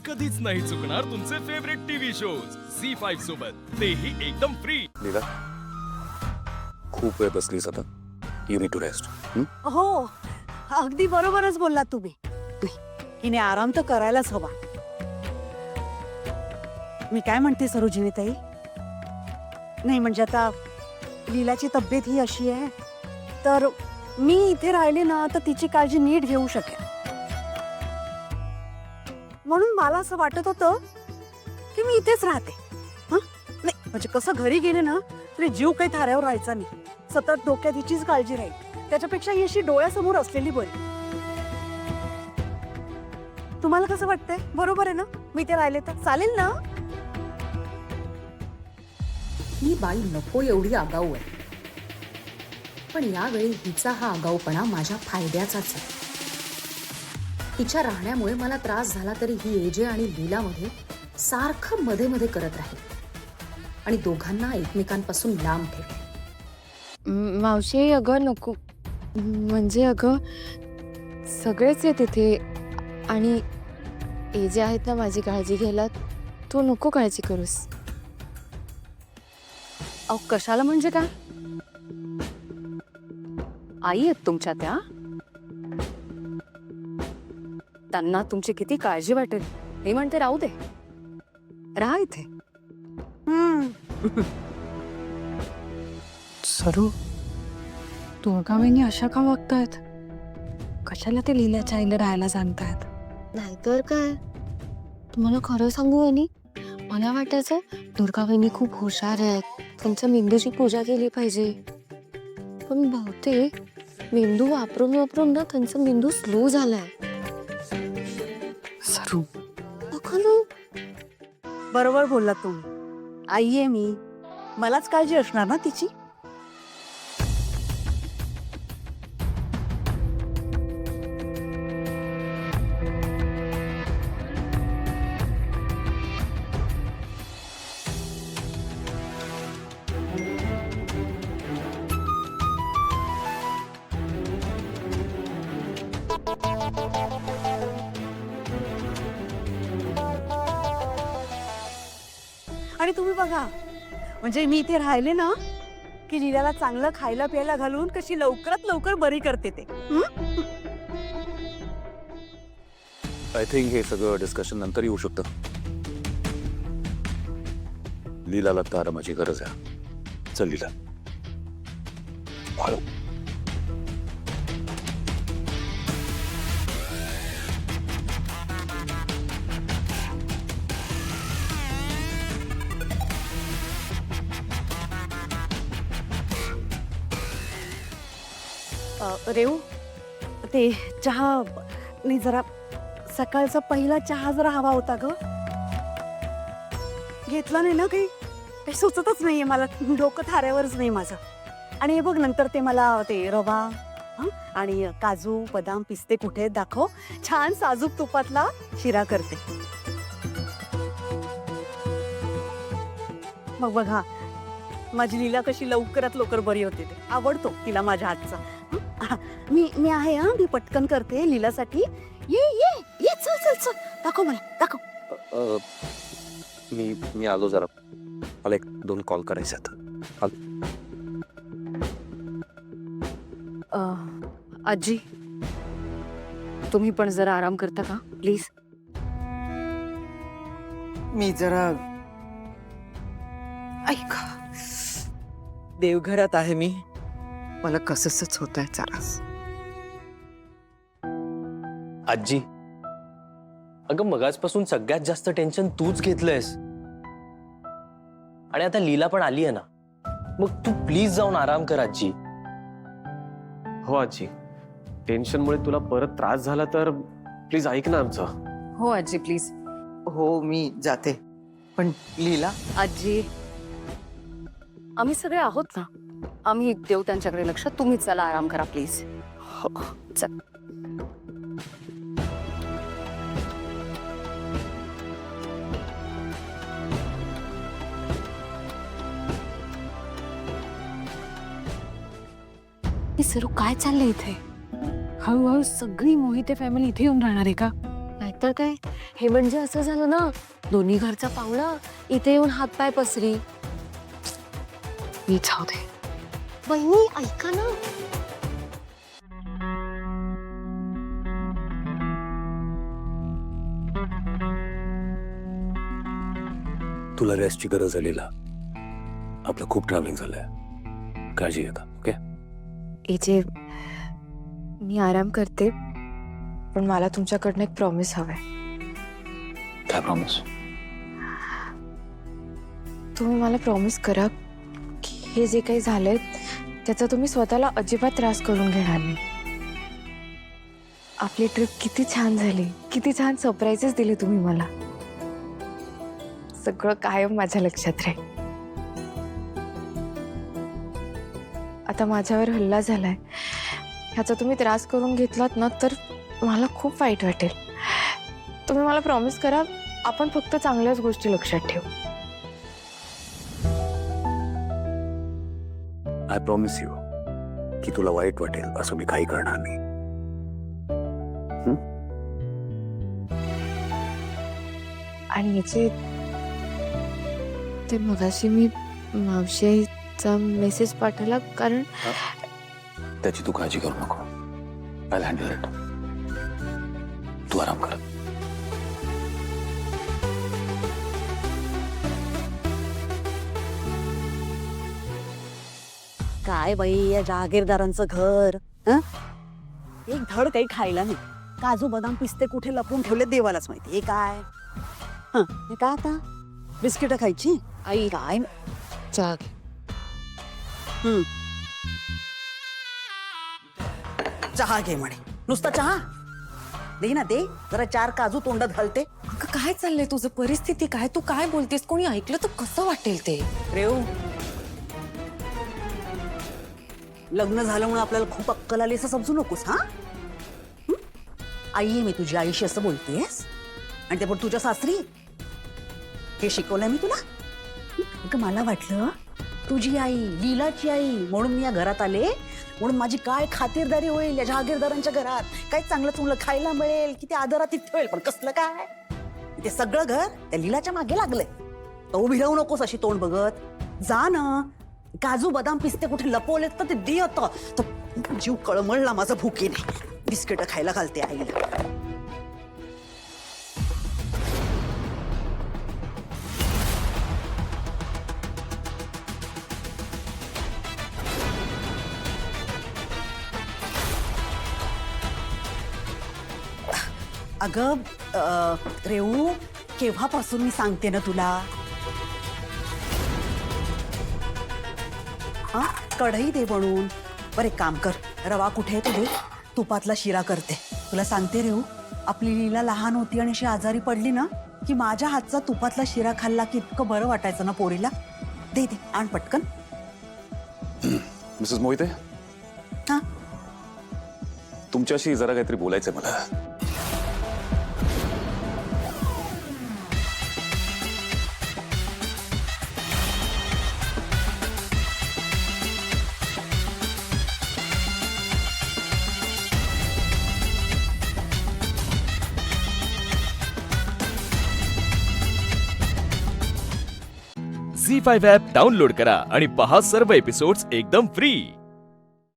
कधीच नाही चुकणार तुमचे फेवरेट टीव्ही शोज झी5 सोबत, तेही एकदम फ्री। लीला, खूप वेळ बसलीस आता, यू नीड टू रेस्ट। हो, अगदी बरोबरच बोललात तुम्ही। हिने आराम तर करायलाच हवा। मी काय म्हणते सरोजिनी ताई, नाही म्हणजे आता लीलाची तब्येत ही अशी आहे, तर मी इथे राहिले ना तर तिची काळजी नीट घेऊ शकेन। म्हणून मला असं वाटत होतं की मी इथेच राहते। नाही म्हणजे कसं घरी गेले ना तरी जीव काही थाऱ्यावर राहायचा नाही, सतत डोक्यात हिचीच काळजी राहील। त्याच्यापेक्षा ही अशी डोळ्यासमोर असलेली बरी। तुम्हाला कसं वाटतंय? बरोबर आहे ना? मी ते राहिले तर चालेल ना? ही बाई नको एवढी आगाऊ आहे, पण यावेळी हिचा हा आगाऊपणा माझ्या फायद्याचाच आहे। तिच्या राहण्यामुळे मला त्रास झाला तरी ही एजे आणि लीलामध्ये सारखं मध्ये मध्ये करत राहील आणि दोघांना एकमेकांपासून लांब ठेवेल। मावशी अगं नको, म्हणजे अगं सगळेच आहे तिथे आणि हे जे आहेत ना माझी काळजी घ्यायला, तू नको काळजी करूस। अहो कशाला म्हणजे काय? आई आहेत तुमच्या त्या, त्यांना तुमची किती काळजी वाटेल। मी म्हणते राहू दे, राहा इथे। सरू, दुर्गाबाईंनी अशा का वागतायत? कशाला ते लीलाच्या आईला राहायला सांगतायत? नाहीतर काय, तुम्हाला खरं सांगू आणि मला वाटायचं दुर्गाबाईंनी खूप हुशार आहेत, त्यांच्या मेंदूची पूजा केली पाहिजे, पण बहुतेक मेंदू वापरून वापरून ना त्यांचा मेंदू स्लो झालाय। सरू, बरोबर बोललात तुम्ही। आई आहे मी, मलाच काळजी असणार ना तिची। आणि तुम्ही बघा, म्हणजे मी इथे राहिले ना की लीलाला चांगलं खायला प्यायला घालून कशी लवकरात लवकर बरी करते ते। आय थिंक हे सगळं डिस्कशन नंतर येऊ शकतं। लीलाला तर आरामाची गरज आहे। चल लीला, हळू। रेऊ, ते चहा नाही, जरा सकाळचा पहिला चहा जरा हवा होता ग। घेतला नाही ना, काही सुचतच नाहीये मला, डोकं थाऱ्यावरच नाही माझं। आणि हे बघ, नंतर ते मला ते रवा आणि काजू बदाम पिस्ते कुठे आहेत दाखव, छान साजूक तुपातला शिरा करते। मग बघा माझी लीला कशी लवकरात लवकर बरी होते, ते आवडतो तिला माझ्या हातचा। मी आहे, मी पटकन करते लीलासाठी। ये ये ये, चल चल चल, दाखव मला, दाखव। मी आलो जरा, मला 1-2 कॉल करायचे आहेत। आजी, तुम्ही पण जरा आराम करता का प्लीज? मी जरा ऐक, देवघरात आहे मी, मला कसंच होत आहे चारास। आजी, अगं मगाचपासून सगळ्यात जास्त टेन्शन तूच घेतलंयस आणि आता लीला पण आली आहे ना, मग तू प्लीज जाऊन आराम कर आजी। हो आजी, टेन्शनमुळे तुला परत त्रास झाला तर प्लीज ऐक ना आमचं। हो आजी प्लीज। हो मी जाते, पण लीला? आजी, आम्ही सगळे आहोत ना, आम्ही देऊ त्यांच्याकडे लक्ष, तुम्ही चला आराम करा प्लीज। हो चल। सरू काय चाललंय इथे? हळूहळू सगळी मोहिते फॅमिली इथे येऊन राहणार आहे का? नाहीतर नाहीतर काय. हे म्हणजे असं झालं ना, दोन्ही घरचा पाहुणा इथे येऊन हातपाय पसरी. मी जाऊ दे. बहिणी ऐका ना. तुला रेस्टची गरज आहे लीला. आपलं खूप ट्रॅव्हलिंग झालंय. काळजी घे का? ओके. एजे, मी आराम करते, पण मला तुमच्याकडनं एक प्रॉमिस हवंय. काय प्रॉमिस? तुम्ही मला प्रॉमिस करा की हे जे काही झालंय त्याचा तुम्ही स्वतःला अजिबात त्रास करून घेणार नाही. आपली ट्रिप किती छान झाली, किती छान सरप्राईजेस दिले तुम्ही मला. सगळं कायम माझ्या लक्षात राहील. आता माझ्यावर हल्ला झालाय, ह्याचा तुम्ही त्रास करून घेतलात ना तर मला खूप वाईट वाटेल. तुम्ही मला प्रॉमिस करा, आपण फक्त चांगल्याच गोष्टी लक्षात ठेवू. आय प्रॉमिस यू की तुला वाईट वाटेल असं मी काही करणार नाही. आणि याचे ते मगाशी मी मावशीचा मेसेज पाठवला, कारण त्याची तू काळजी करू नको. I handle it. तू आराम कर. काय बाई या जहागीरदारांचं घर. हं? एक धड काही खायला नाही. काजू बदाम पिस्ते कुठे लपवून ठेवले देवालाच माहिती. हे काय? हे काय आता? बिस्किटं खायची? आई काय? चहा. चहा घे म्हणे. नुसता चहा दे ना, दे जरा 4 काजू तोंडात घालते. अगं काय चाललंय तुझं? परिस्थिती काय? तू काय बोलतेस? कोणी ऐकलं तर कसं वाटेल ते? रेव, लग्न झालं म्हणून आपल्याला खूप अक्कल आली असं समजू नकोस. हा, आई आहे मी तुझी, आईशी असं बोलतेस. आणि ते पण तुझ्या सासरी. हे शिकवलंय मी तुला. अगं मला वाटलं तुझी आई, लीलाची आई म्हणून मी या घरात आले, म्हणून माझी काय खातिरदारी होईल या जहागीरदारांच्या घरात. काय चांगलं चुंगलं खायला मिळेल, किती आदरातीत ठेवेल. पण कसलं काय, ते सगळं घर त्या लीलाच्या मागे लागलंय. तर उभी राहू नकोस अशी तोंड बघत. जा ना, काजू बदाम पिस्ते कुठे लपवलेत तर ते दे आता. तर जीव कळमळला माझा भुकेने. बिस्किट खायला घालते आईला. अगं रेवू, केव्हापासून मी सांगते ना तुला. हा, कढई दे बनवून. बरं एक काम कर, रवा कुठे आहे तू दे, तुपातला शिरा करते. तुला सांगते रेवू, आपली लीला लहान होती आणि अशी आजारी पडली ना की माझ्या हातचा तुपातला शिरा खाल्ला की इतकं बरं वाटायचं ना पोरीला. दे दे, आण पटकन. मिसेस मोहिते, हा, तुमच्याशी जरा काहीतरी बोलायचंय मला. झी5 ॲप डाउनलोड करा आणि पहा सर्व एपिसोड्स एकदम फ्री.